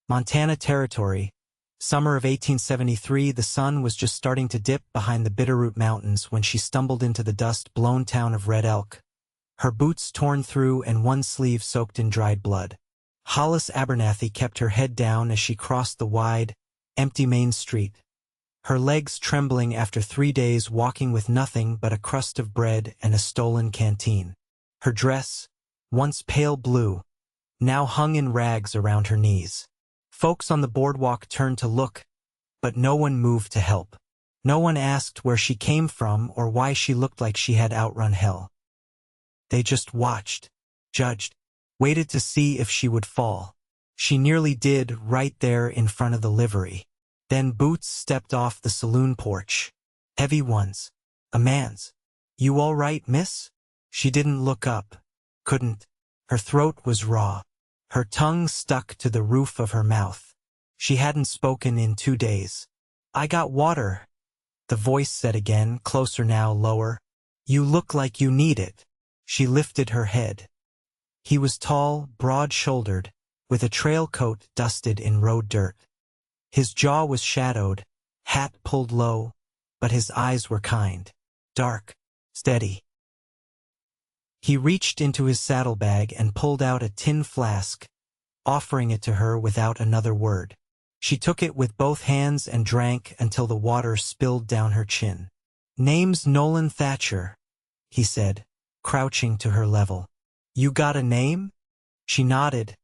Montana Territory. Summer of 1873, the sun was just starting to dip behind the Bitterroot Mountains when she stumbled into the dust-blown town of Red Elk, her boots torn through and one sleeve soaked in dried blood. Hollis Abernathy kept her head down as she crossed the wide, empty main street, her legs trembling after 3 days walking with nothing but a crust of bread and a stolen canteen. Her dress, once pale blue, now hung in rags around her knees. Folks on the boardwalk turned to look, but no one moved to help. No one asked where she came from or why she looked like she had outrun hell. They just watched, judged, waited to see if she would fall. She nearly did right there in front of the livery. Then boots stepped off the saloon porch. Heavy ones. A man's. "You all right, miss?" She didn't look up. Couldn't. Her throat was raw. Her tongue stuck to the roof of her mouth. She hadn't spoken in 2 days. "I got water," the voice said again, closer now, lower. "You look like you need it." She lifted her head. He was tall, broad-shouldered, with a trail coat dusted in road dirt. His jaw was shadowed, hat pulled low, but his eyes were kind, dark, steady. He reached into his saddlebag and pulled out a tin flask, offering it to her without another word. She took it with both hands and drank until the water spilled down her chin. "Name's Nolan Thatcher," he said, crouching to her level. "You got a name?" She nodded,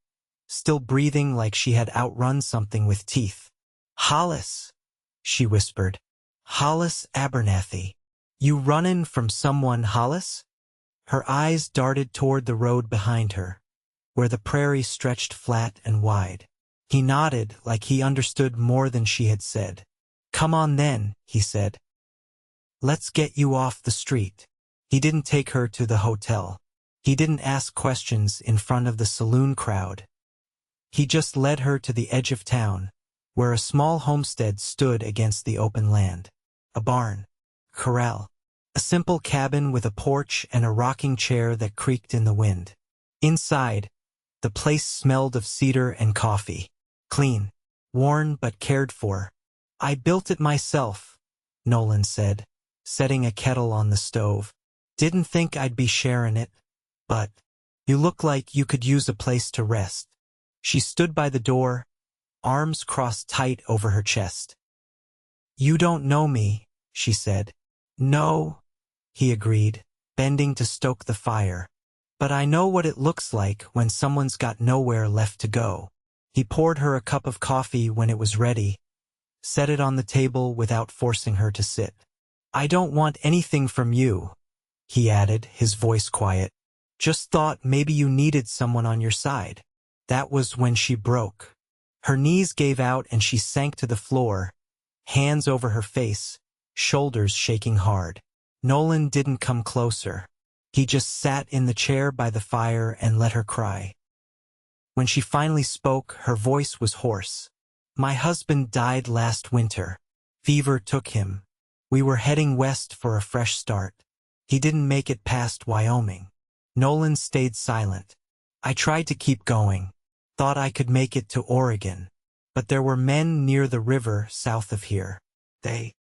still breathing like she had outrun something with teeth. "Hollis," she whispered. "Hollis Abernathy. You runnin' from someone, Hollis?" Her eyes darted toward the road behind her, where the prairie stretched flat and wide. He nodded like he understood more than she had said. "Come on then," he said. "Let's get you off the street." He didn't take her to the hotel. He didn't ask questions in front of the saloon crowd. He just led her to the edge of town, where a small homestead stood against the open land. A barn. Corral. A simple cabin with a porch and a rocking chair that creaked in the wind. Inside, the place smelled of cedar and coffee. Clean. Worn but cared for. "I built it myself," Nolan said, setting a kettle on the stove. "Didn't think I'd be sharing it, but you look like you could use a place to rest." She stood by the door, arms crossed tight over her chest. "You don't know me," she said. "No," he agreed, bending to stoke the fire. "But I know what it looks like when someone's got nowhere left to go." He poured her a cup of coffee when it was ready, set it on the table without forcing her to sit. "I don't want anything from you," he added, his voice quiet. "Just thought maybe you needed someone on your side." That was when she broke. Her knees gave out and she sank to the floor, hands over her face, shoulders shaking hard. Nolan didn't come closer. He just sat in the chair by the fire and let her cry. When she finally spoke, her voice was hoarse. "My husband died last winter. Fever took him. We were heading west for a fresh start. He didn't make it past Wyoming." Nolan stayed silent. "I tried to keep going. Thought I could make it to Oregon. But there were men near the river south of here. They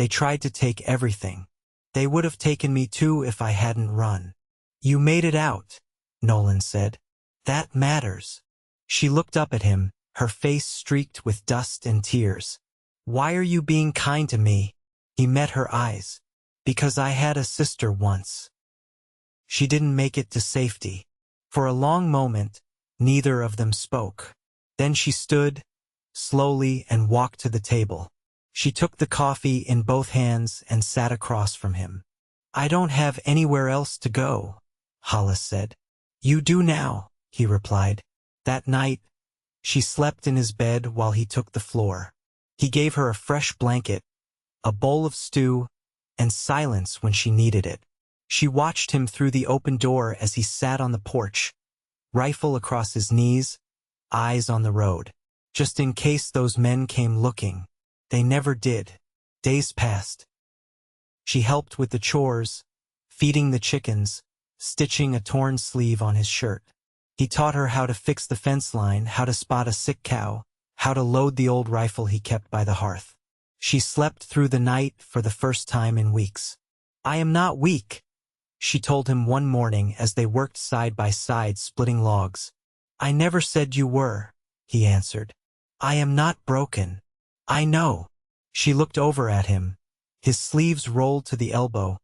tried to take everything. They would have taken me too if I hadn't run." "You made it out," Nolan said. "That matters." She looked up at him, her face streaked with dust and tears. "Why are you being kind to me?" He met her eyes. "Because I had a sister once." She didn't make it to safety. For a long moment, neither of them spoke. Then she stood, slowly, and walked to the table. She took the coffee in both hands and sat across from him. "I don't have anywhere else to go," Hollis said. "You do now," he replied. That night, she slept in his bed while he took the floor. He gave her a fresh blanket, a bowl of stew, and silence when she needed it. She watched him through the open door as he sat on the porch, rifle across his knees, eyes on the road. Just in case those men came looking. They never did. Days passed. She helped with the chores, feeding the chickens, stitching a torn sleeve on his shirt. He taught her how to fix the fence line, how to spot a sick cow, how to load the old rifle he kept by the hearth. She slept through the night for the first time in weeks. "I am not weak," she told him one morning as they worked side by side splitting logs. "I never said you were," he answered. "I am not broken. I know." She looked over at him, his sleeves rolled to the elbow,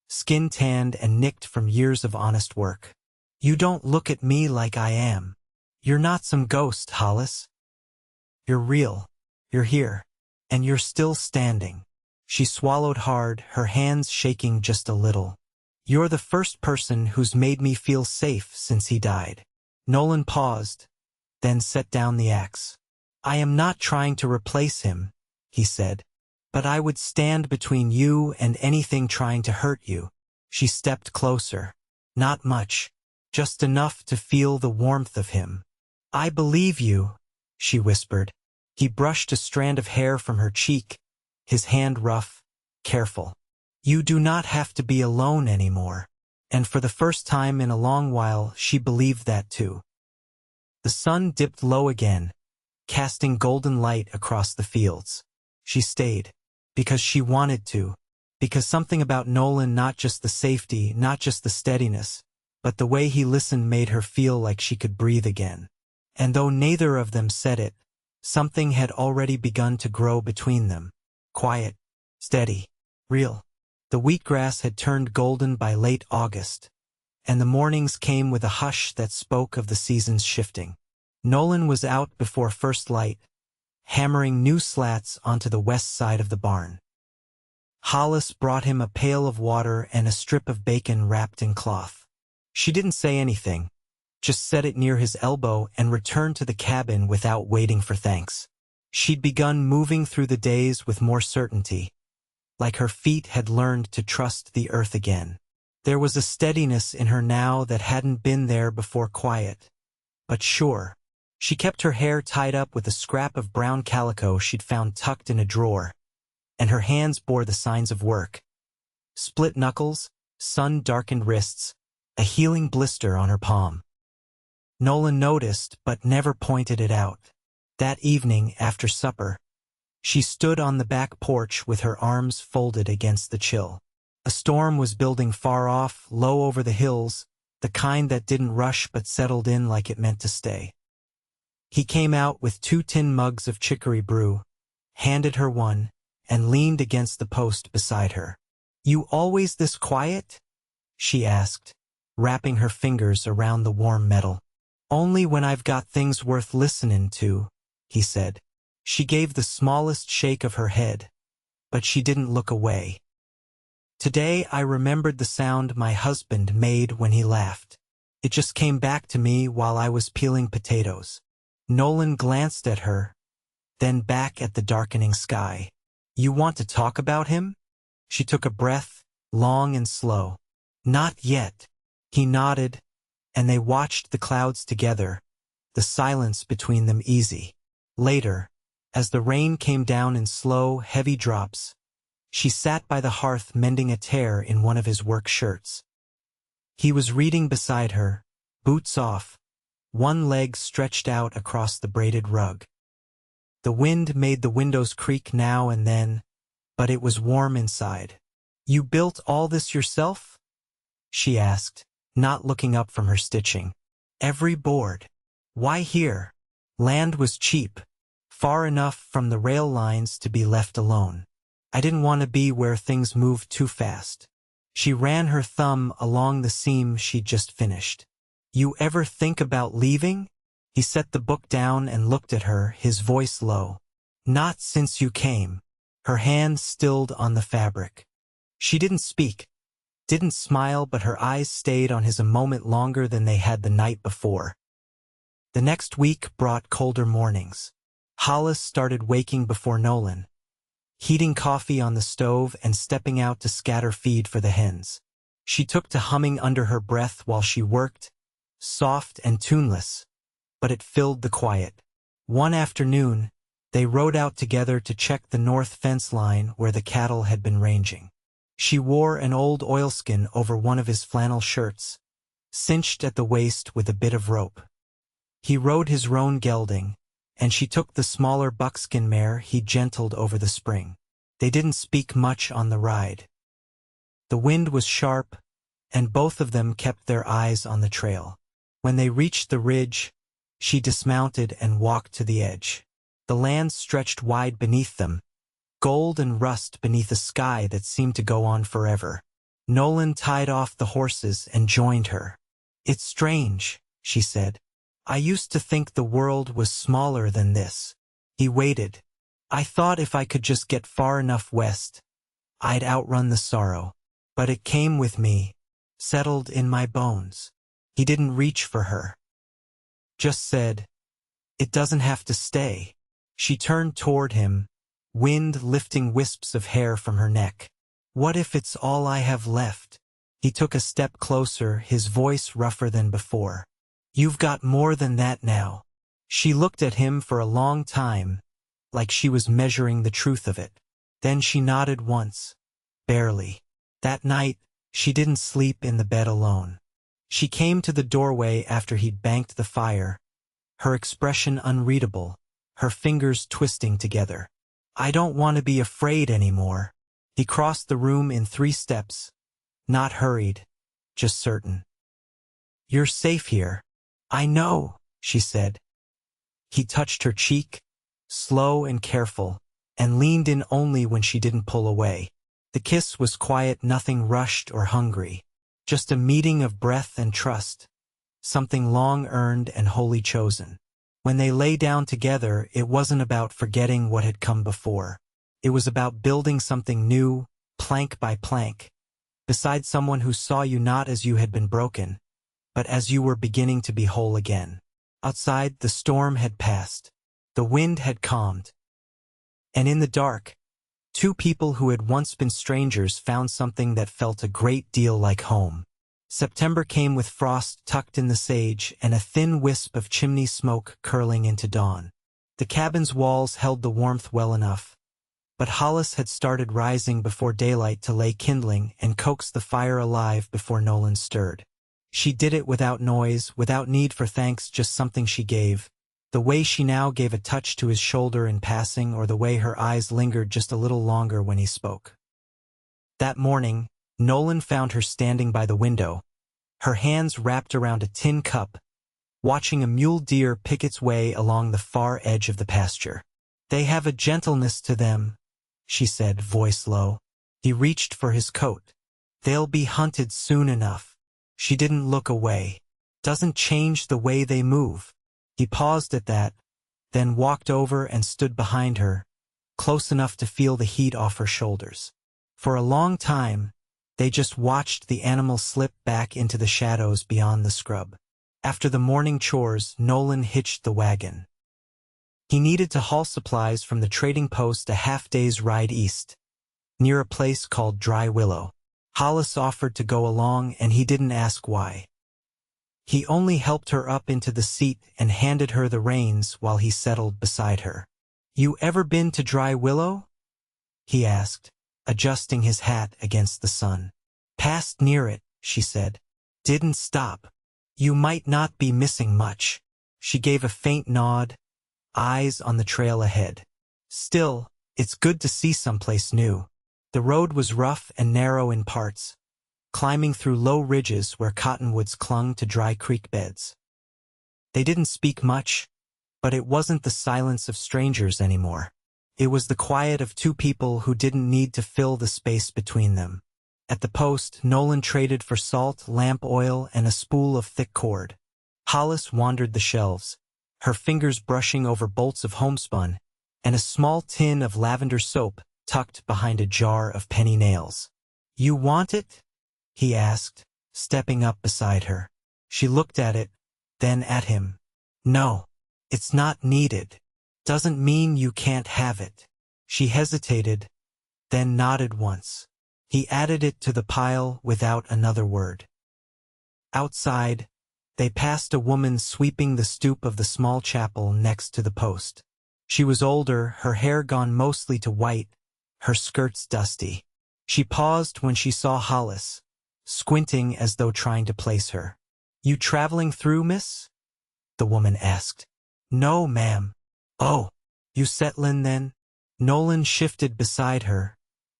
skin tanned and nicked from years of honest work. "You don't look at me like I am. You're not some ghost, Hollis. You're real. You're here. And you're still standing." She swallowed hard, her hands shaking just a little. "You're the first person who's made me feel safe since he died." Nolan paused, then set down the axe. "I am not trying to replace him," he said, "but I would stand between you and anything trying to hurt you." She stepped closer. Not much, just enough to feel the warmth of him. "I believe you," she whispered. He brushed a strand of hair from her cheek, his hand rough, careful. "You do not have to be alone anymore." And for the first time in a long while, she believed that too. The sun dipped low again, casting golden light across the fields. She stayed, because she wanted to, because something about Nolan, not just the safety, not just the steadiness, but the way he listened made her feel like she could breathe again. And though neither of them said it, something had already begun to grow between them. Quiet, steady, real. The wheatgrass had turned golden by late August, and the mornings came with a hush that spoke of the seasons shifting. Nolan was out before first light, hammering new slats onto the west side of the barn. Hollis brought him a pail of water and a strip of bacon wrapped in cloth. She didn't say anything, just set it near his elbow and returned to the cabin without waiting for thanks. She'd begun moving through the days with more certainty, like her feet had learned to trust the earth again. There was a steadiness in her now that hadn't been there before, quiet, but sure. She kept her hair tied up with a scrap of brown calico she'd found tucked in a drawer, and her hands bore the signs of work. Split knuckles, sun-darkened wrists, a healing blister on her palm. Nolan noticed but never pointed it out. That evening, after supper, she stood on the back porch with her arms folded against the chill. A storm was building far off, low over the hills, the kind that didn't rush but settled in like it meant to stay. He came out with 2 tin mugs of chicory brew, handed her one, and leaned against the post beside her. "You always this quiet?" she asked, wrapping her fingers around the warm metal. "Only when I've got things worth listening to," he said. She gave the smallest shake of her head, but she didn't look away. "Today I remembered the sound my husband made when he laughed. It just came back to me while I was peeling potatoes." Nolan glanced at her, then back at the darkening sky. "You want to talk about him?" She took a breath, long and slow. "Not yet." He nodded, and they watched the clouds together, the silence between them easy. Later, as the rain came down in slow, heavy drops, she sat by the hearth mending a tear in one of his work shirts. He was reading beside her, boots off, one leg stretched out across the braided rug. The wind made the windows creak now and then, but it was warm inside. "You built all this yourself?" she asked, not looking up from her stitching. "Every board." "Why here?" "Land was cheap, far enough from the rail lines to be left alone. I didn't want to be where things moved too fast." She ran her thumb along the seam she'd just finished. "You ever think about leaving?" He set the book down and looked at her, his voice low. "Not since you came." Her hand stilled on the fabric. She didn't speak, didn't smile, but her eyes stayed on his a moment longer than they had the night before. The next week brought colder mornings. Hollis started waking before Nolan, heating coffee on the stove and stepping out to scatter feed for the hens. She took to humming under her breath while she worked, soft and tuneless, but it filled the quiet. One afternoon, they rode out together to check the north fence line where the cattle had been ranging. She wore an old oilskin over one of his flannel shirts, cinched at the waist with a bit of rope. He rode his roan gelding, and she took the smaller buckskin mare he gentled over the spring. They didn't speak much on the ride. The wind was sharp, and both of them kept their eyes on the trail. When they reached the ridge, she dismounted and walked to the edge. The land stretched wide beneath them, gold and rust beneath a sky that seemed to go on forever. Nolan tied off the horses and joined her. "It's strange," she said. "I used to think the world was smaller than this." He waited. "I thought if I could just get far enough west, I'd outrun the sorrow. But it came with me, settled in my bones." He didn't reach for her. Just said, "It doesn't have to stay." She turned toward him, wind lifting wisps of hair from her neck. "What if it's all I have left?" He took a step closer, his voice rougher than before. "You've got more than that now." She looked at him for a long time, like she was measuring the truth of it. Then she nodded once, barely. That night, she didn't sleep in the bed alone. She came to the doorway after he'd banked the fire, her expression unreadable, her fingers twisting together. "I don't want to be afraid anymore." He crossed the room in 3 steps, not hurried, just certain. "You're safe here." "I know," she said. He touched her cheek, slow and careful, and leaned in only when she didn't pull away. The kiss was quiet, nothing rushed or hungry. Just a meeting of breath and trust, something long earned and wholly chosen. When they lay down together, it wasn't about forgetting what had come before. It was about building something new, plank by plank, beside someone who saw you not as you had been broken, but as you were beginning to be whole again. Outside, the storm had passed. The wind had calmed. And in the dark, 2 people who had once been strangers found something that felt a great deal like home. September came with frost tucked in the sage and a thin wisp of chimney smoke curling into dawn. The cabin's walls held the warmth well enough, but Hollis had started rising before daylight to lay kindling and coax the fire alive before Nolan stirred. She did it without noise, without need for thanks, just something she gave. The way she now gave a touch to his shoulder in passing, or the way her eyes lingered just a little longer when he spoke. That morning, Nolan found her standing by the window, her hands wrapped around a tin cup, watching a mule deer pick its way along the far edge of the pasture. "They have a gentleness to them," she said, voice low. He reached for his coat. "They'll be hunted soon enough." She didn't look away. "Doesn't change the way they move." He paused at that, then walked over and stood behind her, close enough to feel the heat off her shoulders. For a long time, they just watched the animal slip back into the shadows beyond the scrub. After the morning chores, Nolan hitched the wagon. He needed to haul supplies from the trading post a half-day's ride east, near a place called Dry Willow. Hollis offered to go along, and he didn't ask why. He only helped her up into the seat and handed her the reins while he settled beside her. "You ever been to Dry Willow?" he asked, adjusting his hat against the sun. "Passed near it," she said. "Didn't stop. You might not be missing much." She gave a faint nod, eyes on the trail ahead. "Still, it's good to see someplace new." The road was rough and narrow in parts, climbing through low ridges where cottonwoods clung to dry creek beds. They didn't speak much, but it wasn't the silence of strangers anymore. It was the quiet of 2 people who didn't need to fill the space between them. At the post, Nolan traded for salt, lamp oil, and a spool of thick cord. Hollis wandered the shelves, her fingers brushing over bolts of homespun, and a small tin of lavender soap tucked behind a jar of penny nails. "You want it?" he asked, stepping up beside her. She looked at it, then at him. "No, it's not needed. Doesn't mean you can't have it." She hesitated, then nodded once. He added it to the pile without another word. Outside, they passed a woman sweeping the stoop of the small chapel next to the post. She was older, her hair gone mostly to white, her skirts dusty. She paused when she saw Hollis, squinting as though trying to place her. "You traveling through, miss?" the woman asked. "No, ma'am. "Oh, you settlin' then?" Nolan shifted beside her,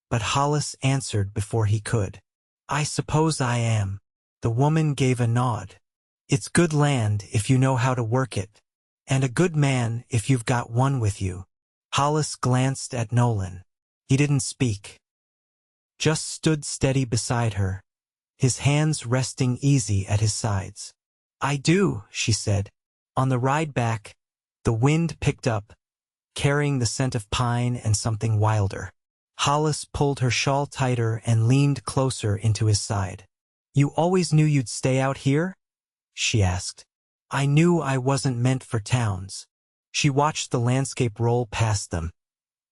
but Hollis answered before he could. "I suppose I am." The woman gave a nod. "It's good land if you know how to work it, and a good man if you've got one with you." Hollis glanced at Nolan. He didn't speak, just stood steady beside her, his hands resting easy at his sides. "I do," she said. On the ride back, the wind picked up, carrying the scent of pine and something wilder. Hollis pulled her shawl tighter and leaned closer into his side. "You always knew you'd stay out here?" she asked. "I knew I wasn't meant for towns." She watched the landscape roll past them,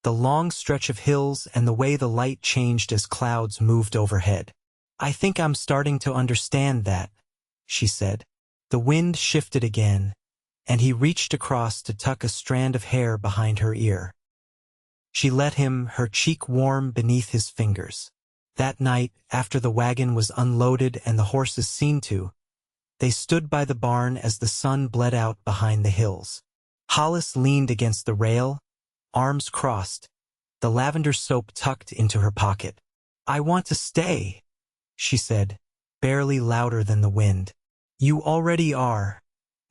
the long stretch of hills and the way the light changed as clouds moved overhead. "I think I'm starting to understand that," she said. The wind shifted again, and he reached across to tuck a strand of hair behind her ear. She let him, her cheek warm beneath his fingers. That night, after the wagon was unloaded and the horses seen to, they stood by the barn as the sun bled out behind the hills. Hollis leaned against the rail, arms crossed, the lavender soap tucked into her pocket. "I want to stay," she said, barely louder than the wind. "You already are,"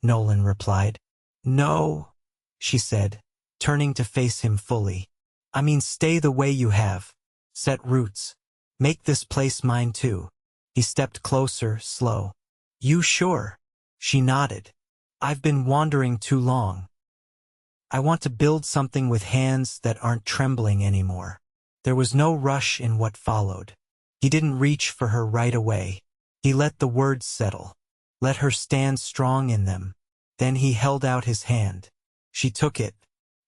Nolan replied. "No," she said, turning to face him fully. "I mean stay the way you have. Set roots. Make this place mine too." He stepped closer, slow. "You sure?" She nodded. "I've been wandering too long. I want to build something with hands that aren't trembling anymore." There was no rush in what followed. He didn't reach for her right away. He let the words settle, let her stand strong in them. Then he held out his hand. She took it.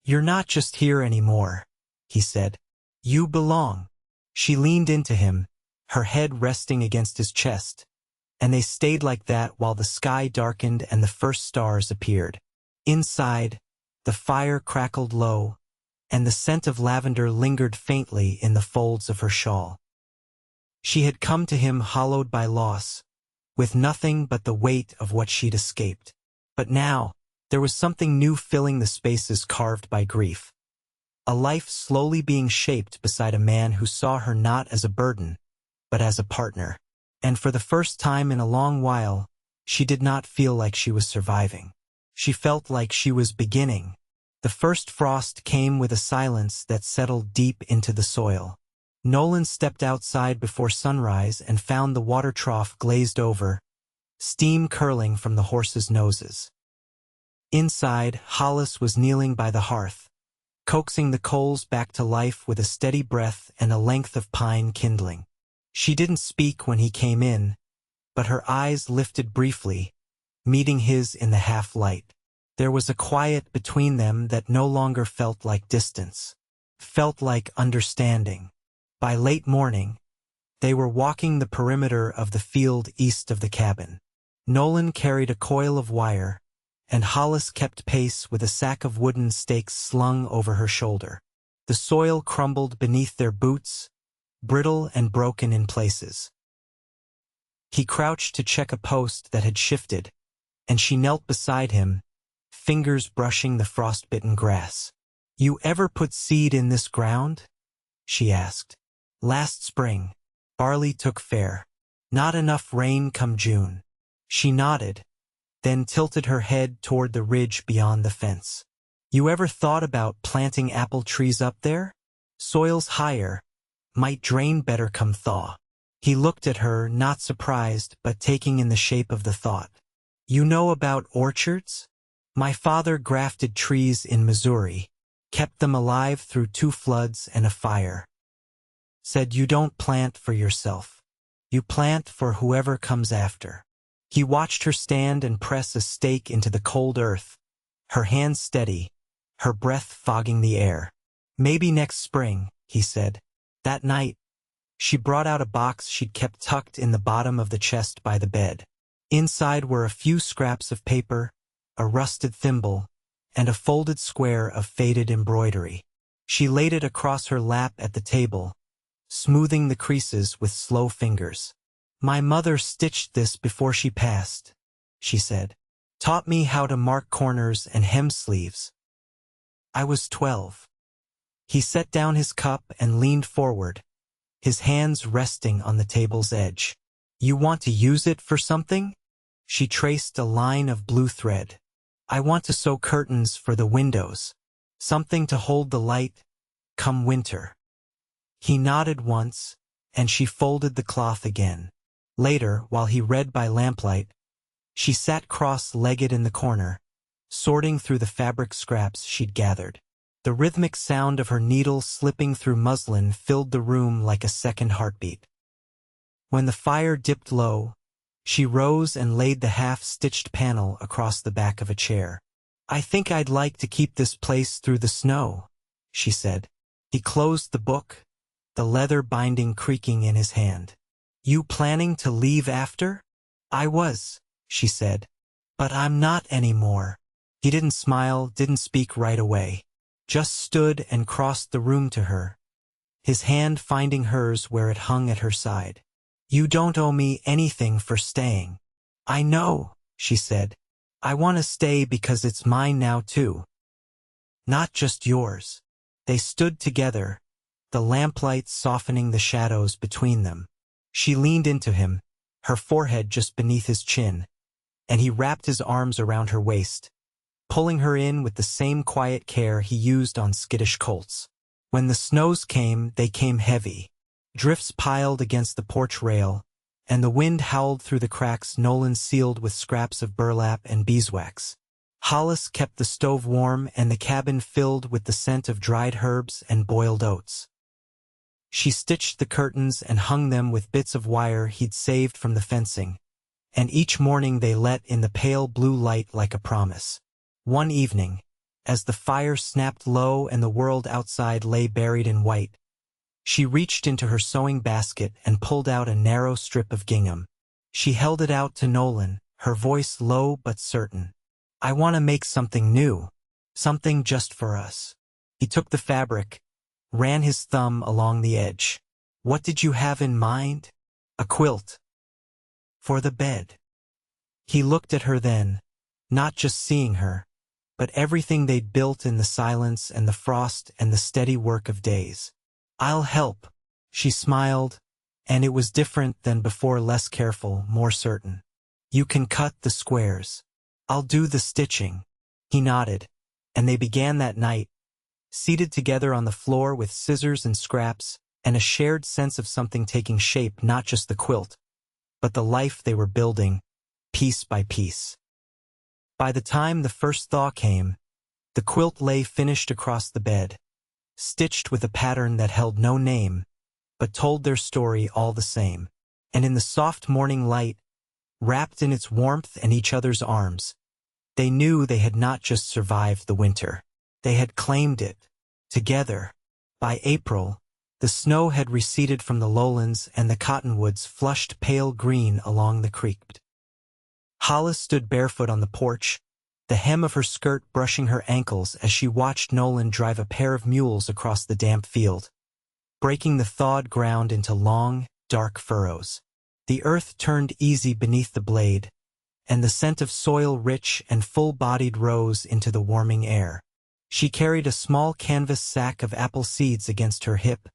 "You're not just here anymore," he said. "You belong." She leaned into him, her head resting against his chest, and they stayed like that while the sky darkened and the first stars appeared. Inside, the fire crackled low, and the scent of lavender lingered faintly in the folds of her shawl. She had come to him hollowed by loss, with nothing but the weight of what she'd escaped. But now, there was something new filling the spaces carved by grief. A life slowly being shaped beside a man who saw her not as a burden, but as a partner. And for the first time in a long while, she did not feel like she was surviving. She felt like she was beginning. The first frost came with a silence that settled deep into the soil. Nolan stepped outside before sunrise and found the water trough glazed over, steam curling from the horses' noses. Inside, Hollis was kneeling by the hearth, coaxing the coals back to life with a steady breath and a length of pine kindling. She didn't speak when he came in, but her eyes lifted briefly, meeting his in the half-light. There was a quiet between them that no longer felt like distance, felt like understanding. By late morning, they were walking the perimeter of the field east of the cabin. Nolan carried a coil of wire, and Hollis kept pace with a sack of wooden stakes slung over her shoulder. The soil crumbled beneath their boots, brittle and broken in places. He crouched to check a post that had shifted, and she knelt beside him, fingers brushing the frostbitten grass. "You ever put seed in this ground?" she asked. "Last spring. Barley took fair. Not enough rain come June." She nodded, then tilted her head toward the ridge beyond the fence. "You ever thought about planting apple trees up there? Soil's higher, might drain better come thaw." He looked at her, not surprised, but taking in the shape of the thought. "You know about orchards? My father grafted trees in Missouri, kept them alive through 2 floods and a fire. Said you don't plant for yourself. You plant for whoever comes after." He watched her stand and press a stake into the cold earth, her hands steady, her breath fogging the air. "Maybe next spring," he said. That night, she brought out a box she'd kept tucked in the bottom of the chest by the bed. Inside were a few scraps of paper, a rusted thimble, and a folded square of faded embroidery. She laid it across her lap at the table, smoothing the creases with slow fingers. "My mother stitched this before she passed," she said. "Taught me how to mark corners and hem sleeves." I was 12. He set down his cup and leaned forward, his hands resting on the table's edge. You want to use it for something? She traced a line of blue thread. I want to sew curtains for the windows. Something to hold the light, come winter. He nodded once, and she folded the cloth again. Later, while he read by lamplight, she sat cross-legged in the corner, sorting through the fabric scraps she'd gathered. The rhythmic sound of her needle slipping through muslin filled the room like a second heartbeat. When the fire dipped low, she rose and laid the half-stitched panel across the back of a chair. I think I'd like to keep this place through the snow, she said. He closed the book, the leather binding creaking in his hand. You planning to leave after? I was, she said. But I'm not anymore. He didn't smile, didn't speak right away. Just stood and crossed the room to her, his hand finding hers where it hung at her side. You don't owe me anything for staying. I know, she said. I want to stay because it's mine now too. Not just yours. They stood together, the lamplight softening the shadows between them. She leaned into him, her forehead just beneath his chin, and he wrapped his arms around her waist, pulling her in with the same quiet care he used on skittish colts. When the snows came, they came heavy. Drifts piled against the porch rail, and the wind howled through the cracks Nolan sealed with scraps of burlap and beeswax. Hollis kept the stove warm and the cabin filled with the scent of dried herbs and boiled oats. She stitched the curtains and hung them with bits of wire he'd saved from the fencing, and each morning they let in the pale blue light like a promise. One evening, as the fire snapped low and the world outside lay buried in white, she reached into her sewing basket and pulled out a narrow strip of gingham. She held it out to Nolan, her voice low but certain. I want to make something new, something just for us. He took the fabric, ran his thumb along the edge. What did you have in mind? A quilt. For the bed. He looked at her then, not just seeing her, but everything they'd built in the silence and the frost and the steady work of days. I'll help, she smiled, and it was different than before, less careful, more certain. You can cut the squares. I'll do the stitching. He nodded, and they began that night, seated together on the floor with scissors and scraps, and a shared sense of something taking shape, not just the quilt, but the life they were building, piece by piece. By the time the first thaw came, the quilt lay finished across the bed, stitched with a pattern that held no name, but told their story all the same. And in the soft morning light, wrapped in its warmth and each other's arms, they knew they had not just survived the winter. They had claimed it, together. By April, the snow had receded from the lowlands and the cottonwoods flushed pale green along the creek. Hollis stood barefoot on the porch, the hem of her skirt brushing her ankles as she watched Nolan drive a pair of mules across the damp field, breaking the thawed ground into long, dark furrows. The earth turned easy beneath the blade, and the scent of soil rich and full-bodied rose into the warming air. She carried a small canvas sack of apple seeds against her hip,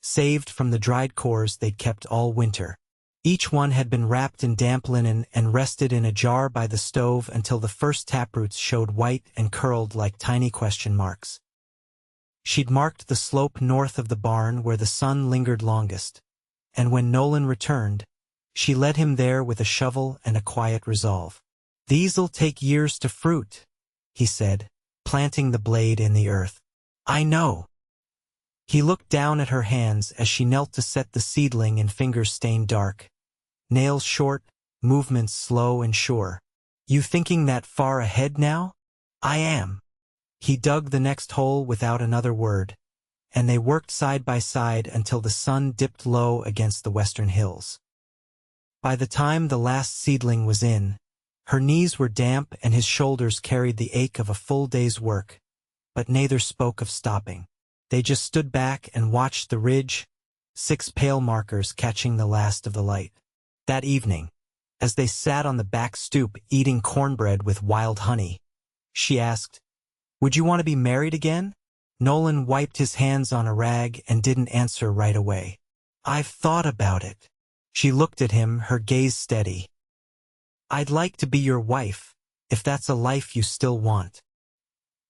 saved from the dried cores they'd kept all winter. Each one had been wrapped in damp linen and rested in a jar by the stove until the first taproots showed white and curled like tiny question marks. She'd marked the slope north of the barn where the sun lingered longest, and when Nolan returned, she led him there with a shovel and a quiet resolve. These'll take years to fruit, he said, planting the blade in the earth. I know. He looked down at her hands as she knelt to set the seedling in fingers stained dark. Nails short, movements slow and sure. You thinking that far ahead now? I am. He dug the next hole without another word, and they worked side by side until the sun dipped low against the western hills. By the time the last seedling was in, her knees were damp and his shoulders carried the ache of a full day's work, but neither spoke of stopping. They just stood back and watched the ridge, 6 pale markers catching the last of the light. That evening, as they sat on the back stoop eating cornbread with wild honey, she asked, Would you want to be married again? Nolan wiped his hands on a rag and didn't answer right away. I've thought about it. She looked at him, her gaze steady. I'd like to be your wife, if that's a life you still want.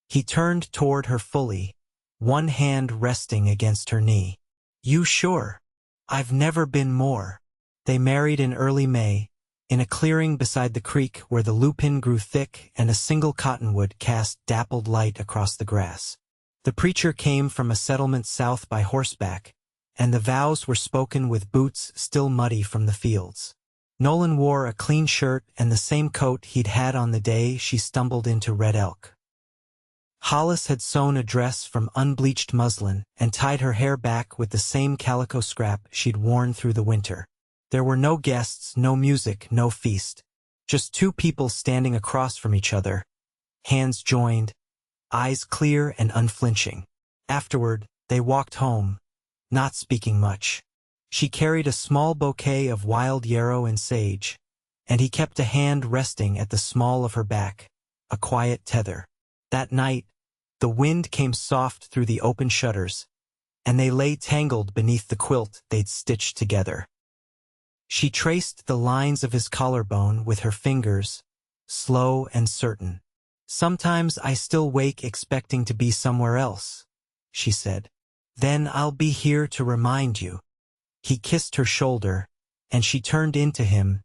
He turned toward her fully, one hand resting against her knee. You sure? I've never been more. They married in early May, in a clearing beside the creek where the lupin grew thick and a single cottonwood cast dappled light across the grass. The preacher came from a settlement south by horseback, and the vows were spoken with boots still muddy from the fields. Nolan wore a clean shirt and the same coat he'd had on the day she stumbled into Red Elk. Hollis had sewn a dress from unbleached muslin and tied her hair back with the same calico scrap she'd worn through the winter. There were no guests, no music, no feast. Just two people standing across from each other, hands joined, eyes clear and unflinching. Afterward, they walked home, not speaking much. She carried a small bouquet of wild yarrow and sage, and he kept a hand resting at the small of her back, a quiet tether. That night, the wind came soft through the open shutters, and they lay tangled beneath the quilt they'd stitched together. She traced the lines of his collarbone with her fingers, slow and certain. Sometimes I still wake expecting to be somewhere else, she said. Then I'll be here to remind you. He kissed her shoulder, and she turned into him,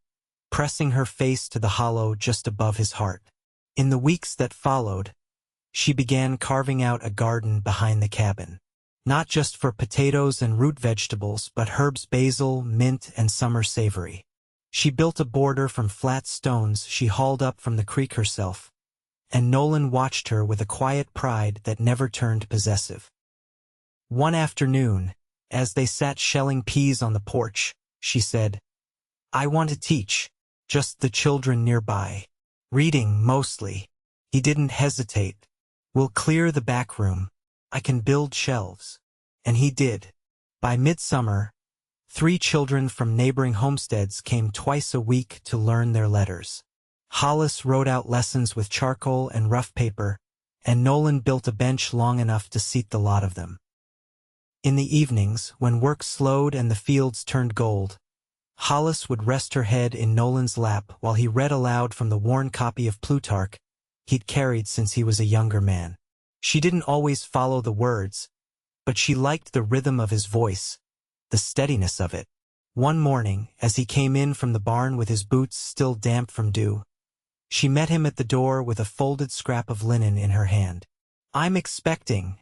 pressing her face to the hollow just above his heart. In the weeks that followed, she began carving out a garden behind the cabin. Not just for potatoes and root vegetables, but herbs, basil, mint, and summer savory. She built a border from flat stones she hauled up from the creek herself, and Nolan watched her with a quiet pride that never turned possessive. One afternoon, as they sat shelling peas on the porch, she said, I want to teach, just the children nearby. Reading, mostly. He didn't hesitate. We'll clear the back room. I can build shelves. And he did. By midsummer, 3 children from neighboring homesteads came twice a week to learn their letters. Hollis wrote out lessons with charcoal and rough paper, and Nolan built a bench long enough to seat the lot of them. In the evenings, when work slowed and the fields turned gold, Hollis would rest her head in Nolan's lap while he read aloud from the worn copy of Plutarch he'd carried since he was a younger man. She didn't always follow the words, but she liked the rhythm of his voice, the steadiness of it. One morning, as he came in from the barn with his boots still damp from dew, she met him at the door with a folded scrap of linen in her hand. I'm expecting,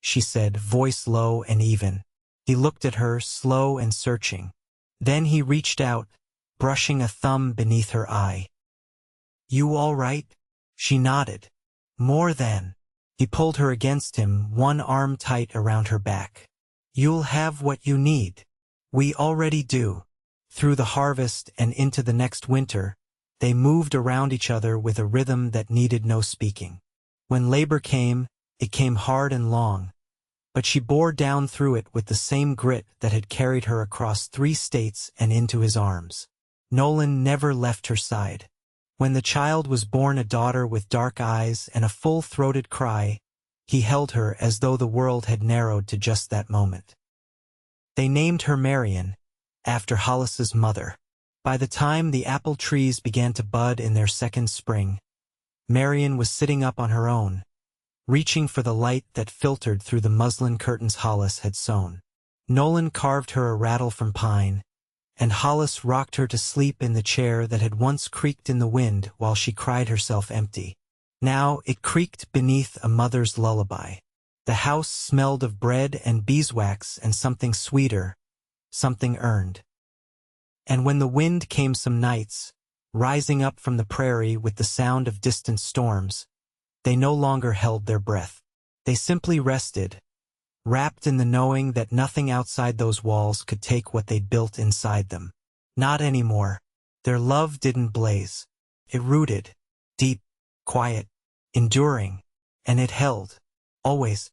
she said, voice low and even. He looked at her, slow and searching. Then he reached out, brushing a thumb beneath her eye. You all right? She nodded. More than. He pulled her against him, one arm tight around her back. You'll have what you need. We already do. Through the harvest and into the next winter, they moved around each other with a rhythm that needed no speaking. When labor came, it came hard and long, but she bore down through it with the same grit that had carried her across 3 states and into his arms. Nolan never left her side. When the child was born, a daughter with dark eyes and a full-throated cry, he held her as though the world had narrowed to just that moment. They named her Marion, after Hollis's mother. By the time the apple trees began to bud in their second spring, Marion was sitting up on her own, reaching for the light that filtered through the muslin curtains Hollis had sewn. Nolan carved her a rattle from pine, and Hollis rocked her to sleep in the chair that had once creaked in the wind while she cried herself empty. Now it creaked beneath a mother's lullaby. The house smelled of bread and beeswax and something sweeter, something earned. And when the wind came some nights, rising up from the prairie with the sound of distant storms, they no longer held their breath. They simply rested, wrapped in the knowing that nothing outside those walls could take what they'd built inside them. Not anymore. Their love didn't blaze. It rooted, deep, quiet, enduring, and it held, always.